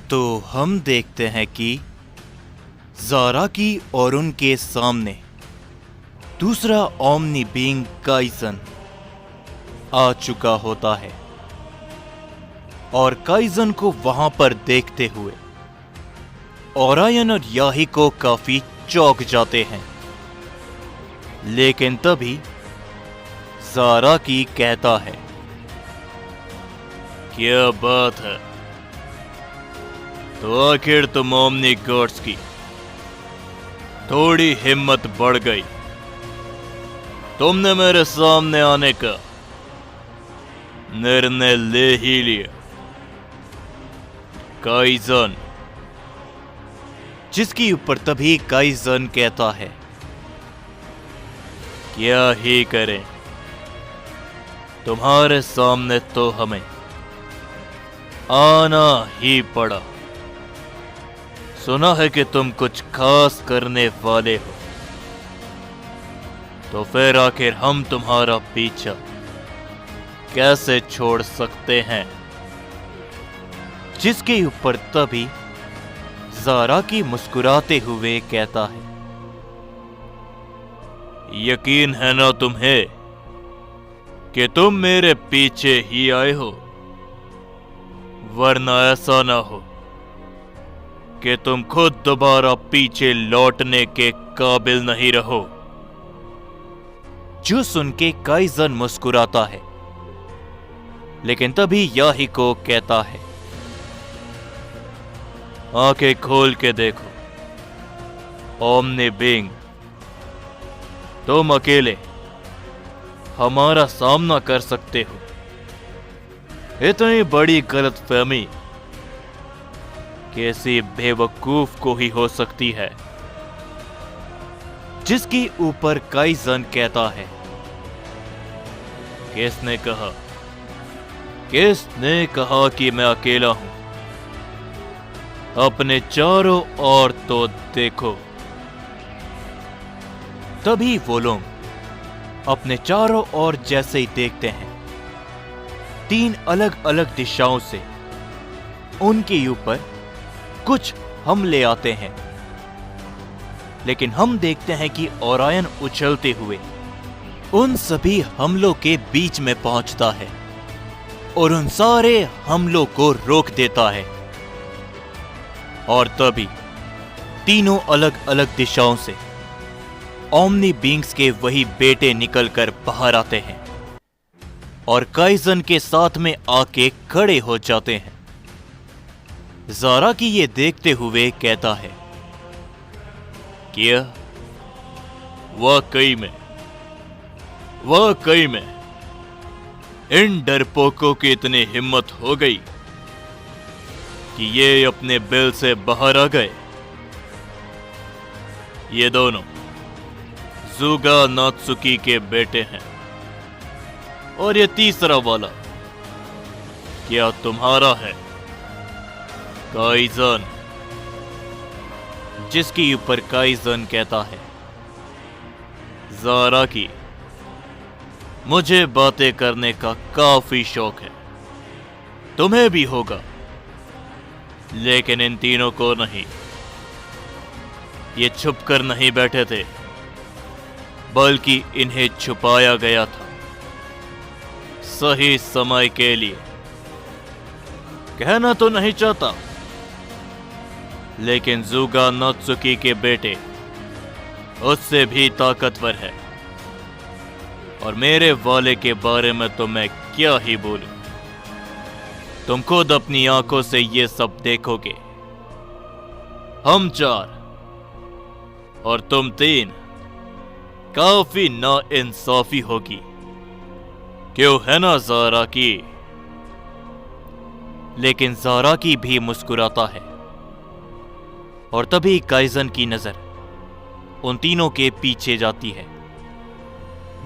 तो हम देखते हैं कि ज़ारा की और उनके सामने दूसरा ओमनी बीइंग काइज़न आ चुका होता है और काइज़न को वहां पर देखते हुए ओरायन और याहिको काफी चौंक जाते हैं। लेकिन तभी ज़ारा की कहता है, क्या बात है? तो आखिर तुम ओमनी गॉड्स की थोड़ी हिम्मत बढ़ गई। तुमने मेरे सामने आने का निर्णय ले ही लिया। काइज़न। जिसके ऊपर तभी काइज़न कहता है, क्या ही करें, तुम्हारे सामने तो हमें आना ही पड़ा। सुना है कि तुम कुछ खास करने वाले हो, तो फिर आखिर हम तुम्हारा पीछा कैसे छोड़ सकते हैं? जिसके ऊपर तभी ज़ारा की मुस्कुराते हुए कहता है, यकीन है ना तुम्हें कि तुम मेरे पीछे ही आए हो, वरना ऐसा ना हो कि तुम खुद दोबारा पीछे लौटने के काबिल नहीं रहो। जो सुन के काइज़न मुस्कुराता है, लेकिन तभी याहिको कहता है, आंखें खोल के देखो ओमनी बीइंग, तुम अकेले हमारा सामना कर सकते हो। इतनी बड़ी गलतफहमी किसी बेवकूफ को ही हो सकती है। जिसके ऊपर काइज़न कहता है, किसने कहा कि मैं अकेला हूं? अपने चारों ओर तो देखो। तभी वो लोग अपने चारों ओर जैसे ही देखते हैं, 3 अलग अलग दिशाओं से उनके ऊपर कुछ हमले आते हैं। लेकिन हम देखते हैं कि ओरायन उछलते हुए उन सभी हमलों के बीच में पहुंचता है और उन सारे हमलों को रोक देता है। और तभी तीनों अलग अलग दिशाओं से ओमनी बीइंग्स के वही बेटे निकलकर बाहर आते हैं और काइज़न के साथ में आके खड़े हो जाते हैं। ज़ारा की ये देखते हुए कहता है, क्या वाकई में इन डरपोकों की इतनी हिम्मत हो गई कि ये अपने बिल से बाहर आ गए? ये दोनों ज़ुगा नात्सुकी के बेटे हैं, और ये तीसरा वाला क्या तुम्हारा है, काइज़न? जिसके ऊपर काइज़न कहता है, ज़ारा की मुझे बातें करने का काफी शौक है, तुम्हें भी होगा, लेकिन इन तीनों को नहीं। ये छुप कर नहीं बैठे थे, बल्कि इन्हें छुपाया गया था सही समय के लिए। कहना तो नहीं चाहता, लेकिन ज़ुगा नात्सुकी के बेटे उससे भी ताकतवर है, और मेरे वाले के बारे में तो मैं क्या ही बोलूं। तुम खुद अपनी आंखों से ये सब देखोगे। हम 4 और तुम 3, काफी नाइंसाफी होगी, क्यों है ना ज़ारा की? लेकिन ज़ारा की भी मुस्कुराता है और तभी काइज़न की नजर उन तीनों के पीछे जाती है,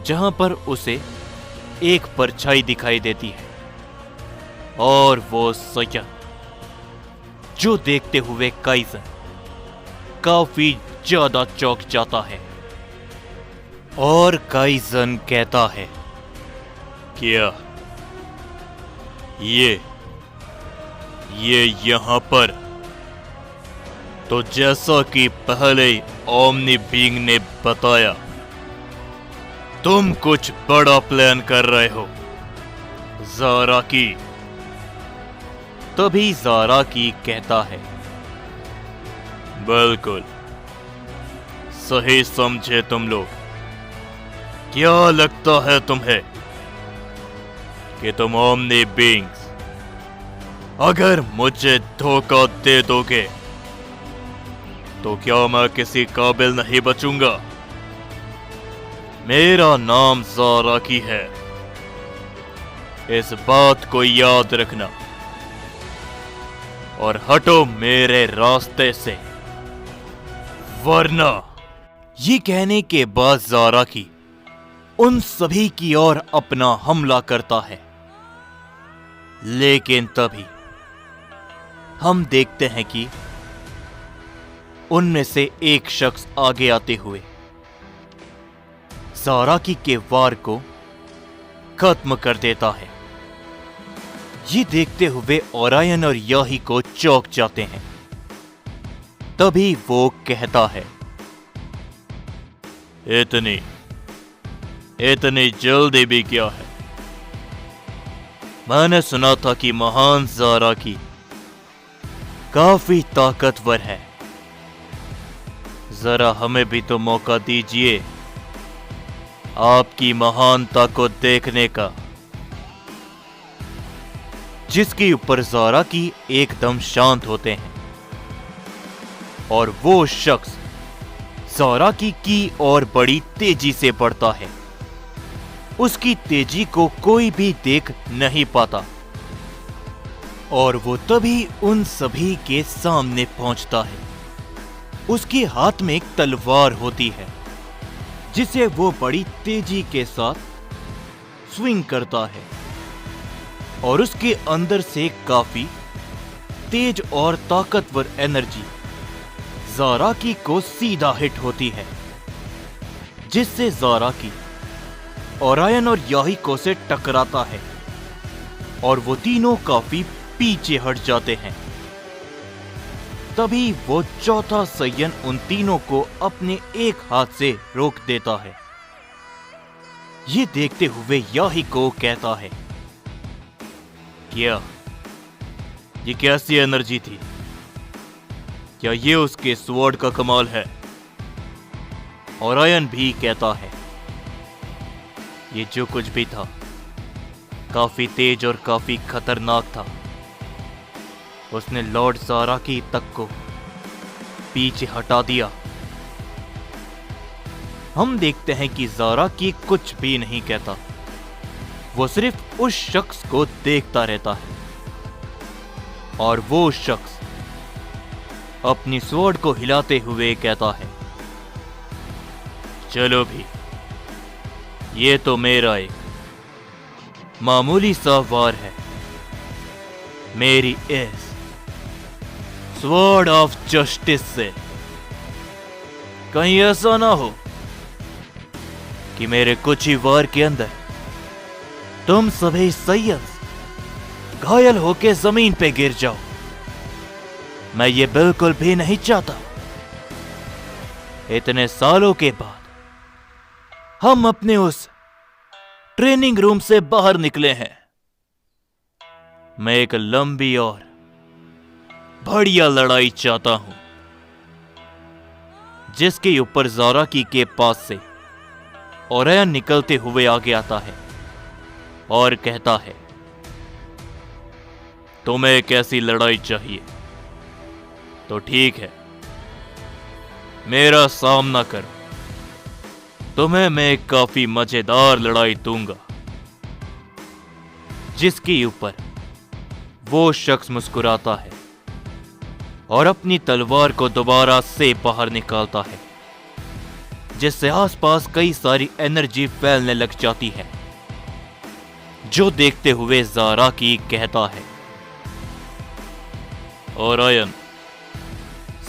जहां पर उसे एक परछाई दिखाई देती है, और वो सया, जो देखते हुए काइज़न काफी ज्यादा चौंक जाता है। और काइज़न कहता है, क्या ये यहां पर तो जैसा कि पहले ओमनी बीइंग ने बताया, तुम कुछ बड़ा प्लान कर रहे हो ज़ाराकी। तभी ज़ाराकी कहता है, बिल्कुल सही समझे तुम लोग। क्या लगता है तुम्हें कि तुम ओमनी बीइंग्स अगर मुझे धोखा दे दोगे तो क्या मैं किसी काबिल नहीं बचूंगा? मेरा नाम ज़ाराकी है, इस बात को याद रखना और हटो मेरे रास्ते से, वरना। ये कहने के बाद ज़ाराकी उन सभी की ओर अपना हमला करता है। लेकिन तभी हम देखते हैं कि उनमें से एक शख्स आगे आते हुए ज़ाराकी के वार को खत्म कर देता है। ये देखते हुए ओरायन और याहिको चौंक जाते हैं। तभी वो कहता है, इतनी जल्दी भी क्या है? मैंने सुना था कि महान ज़ाराकी काफी ताकतवर है। जरा हमें भी तो मौका दीजिए आपकी महानता को देखने का। जिसके ऊपर ज़ाराकी एकदम शांत होते हैं और वो शख्स ज़ाराकी की ओर बड़ी तेजी से बढ़ता है। उसकी तेजी को कोई भी देख नहीं पाता और वो तभी उन सभी के सामने पहुंचता है। उसके हाथ में एक तलवार होती है जिसे वो बड़ी तेजी के साथ स्विंग करता है और उसके अंदर से काफी तेज और ताकतवर एनर्जी ज़ाराकी को सीधा हिट होती है, जिससे ज़ाराकी ओरायन और याहिको से टकराता है और वो तीनों काफी पीछे हट जाते हैं। तभी वो चौथा सैयन उन तीनों को अपने एक हाथ से रोक देता है। ये देखते हुए याहिको कहता है, क्या ये कैसी एनर्जी थी? क्या ये उसके स्वॉर्ड का कमाल है? ओरायन भी कहता है, ये जो कुछ भी था काफी तेज और काफी खतरनाक था। उसने लॉर्ड ज़ाराकी तक को पीछे हटा दिया। हम देखते हैं कि ज़ाराकी कुछ भी नहीं कहता, वो सिर्फ उस शख्स को देखता रहता है और वो शख्स अपनी स्वॉर्ड को हिलाते हुए कहता है, चलो भी, ये तो मेरा एक मामूली सा वार है। मेरी इस स्वॉर्ड ऑफ जस्टिस से कहीं ऐसा ना हो कि मेरे कुछ ही वार के अंदर तुम सभी सैय्यद घायल होके जमीन पे गिर जाओ। मैं ये बिल्कुल भी नहीं चाहता। इतने सालों के बाद हम अपने उस ट्रेनिंग रूम से बाहर निकले हैं। मैं एक लंबी और बढ़िया लड़ाई चाहता हूं, जिसके ऊपर ज़ाराकी के पास से ओरायन निकलते हुए आगे आता है और कहता है, तुम्हें कैसी लड़ाई चाहिए? तो ठीक है, मेरा सामना करो, तुम्हें मैं काफी मजेदार लड़ाई दूंगा। जिसके ऊपर वो शख्स मुस्कुराता है और अपनी तलवार को दोबारा से बाहर निकालता है, जिससे आसपास कई सारी एनर्जी फैलने लग जाती है। जो देखते हुए ज़ाराकी कहता है, ओरायन,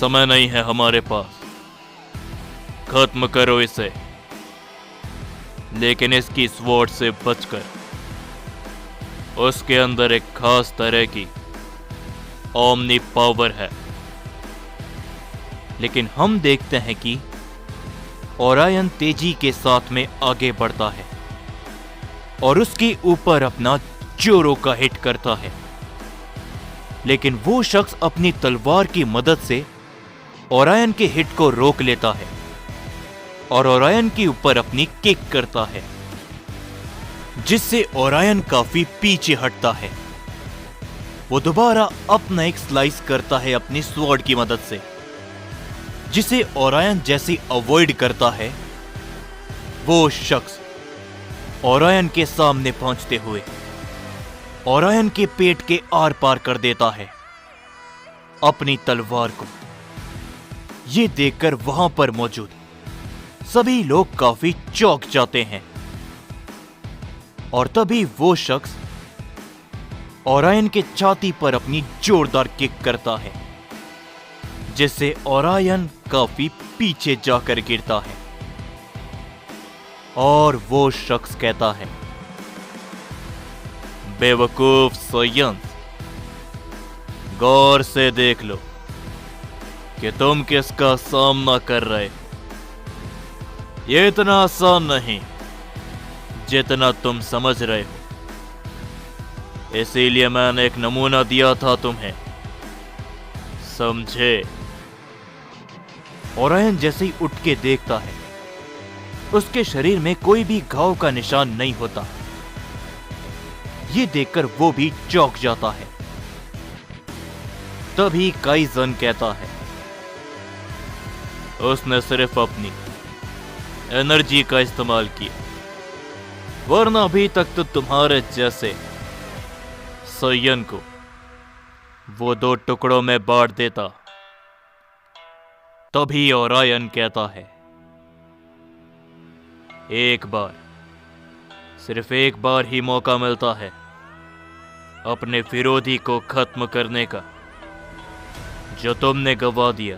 समय नहीं है हमारे पास, खत्म करो इसे। लेकिन इसकी स्वॉर्ड से बचकर, उसके अंदर एक खास तरह की ओमनी पावर है लेकिन हम देखते हैं कि ओरायन तेजी के साथ में आगे बढ़ता है और उसके ऊपर अपना जोरों का हिट करता है, लेकिन वो शख्स अपनी तलवार की मदद से ओरायन के हिट को रोक लेता है और ओरायन के ऊपर अपनी किक करता है, जिससे ओरायन काफी पीछे हटता है। वो दोबारा अपना एक स्लाइस करता है अपनी स्वॉर्ड की मदद से, जिसे ओरायन जैसे अवॉइड करता है, वो शख्स ओरायन के सामने पहुंचते हुए ओरायन के पेट के आर पार कर देता है अपनी तलवार को। ये देखकर वहां पर मौजूद सभी लोग काफी चौंक जाते हैं और तभी वो शख्स ओरायन के छाती पर अपनी जोरदार किक करता है, जिससे ओरायन काफी पीछे जाकर गिरता है और वो शख्स कहता है, बेवकूफ सोयंस, गौर से देख लो कि तुम किसका सामना कर रहे हो। ये इतना आसान नहीं जितना तुम समझ रहे हो, इसीलिए मैंने एक नमूना दिया था तुम्हें, समझे? ओरायन जैसे ही उठ के देखता है, उसके शरीर में कोई भी घाव का निशान नहीं होता। ये देखकर वो भी चौंक जाता है। तभी काइजन कहता है, उसने सिर्फ अपनी एनर्जी का इस्तेमाल किया, वरना अभी तक तो तुम्हारे जैसे सोयन को वो 2 टुकड़ों में बांट देता। तभी ओरायन कहता है, एक बार, सिर्फ एक बार ही मौका मिलता है अपने विरोधी को खत्म करने का, जो तुमने गवा दिया।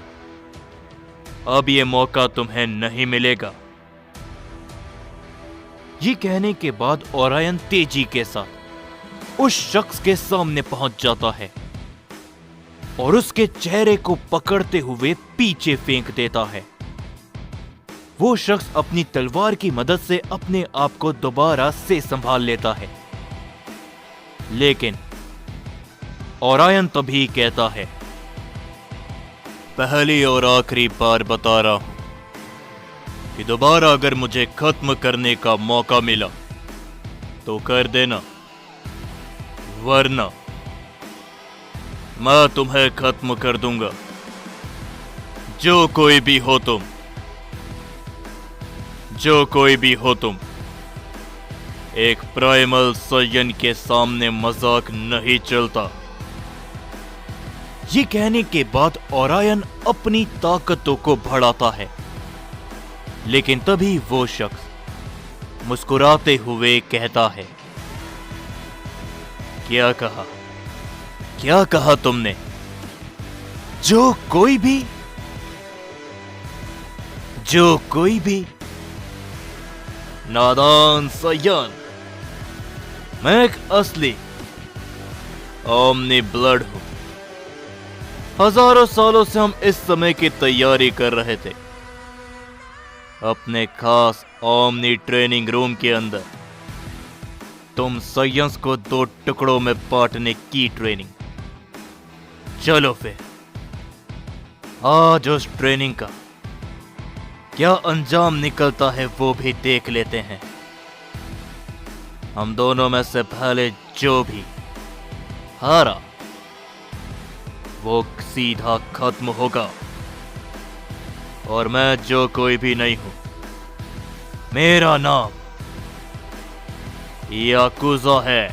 अब ये मौका तुम्हें नहीं मिलेगा। ये कहने के बाद ओरायन तेजी के साथ उस शख्स के सामने पहुंच जाता है और उसके चेहरे को पकड़ते हुए पीछे फेंक देता है। वो शख्स अपनी तलवार की मदद से अपने आप को दोबारा से संभाल लेता है, लेकिन ओरायन तभी कहता है, पहली और आखिरी बार बता रहा हूं कि दोबारा अगर मुझे खत्म करने का मौका मिला तो कर देना, वरना मैं तुम्हें खत्म कर दूंगा, जो कोई भी हो तुम, जो कोई भी हो तुम। एक प्राइमल सोयन के सामने मजाक नहीं चलता। ये कहने के बाद ओरायन अपनी ताकतों को बढ़ाता है, लेकिन तभी वो शख्स मुस्कुराते हुए कहता है, क्या कहा? क्या कहा तुमने? जो कोई भी? जो कोई भी? नादान सोयन, मैं एक असली ओमनी ब्लड हूं। हजारों सालों से हम इस समय की तैयारी कर रहे थे, अपने खास ओमनी ट्रेनिंग रूम के अंदर तुम सोयंस को 2 टुकड़ों में बांटने की ट्रेनिंग। चलो फिर आज उस ट्रेनिंग का क्या अंजाम निकलता है वो भी देख लेते हैं। हम दोनों में से पहले जो भी हारा वो सीधा खत्म होगा, और मैं जो कोई भी नहीं हूं, मेरा नाम याकुजा है।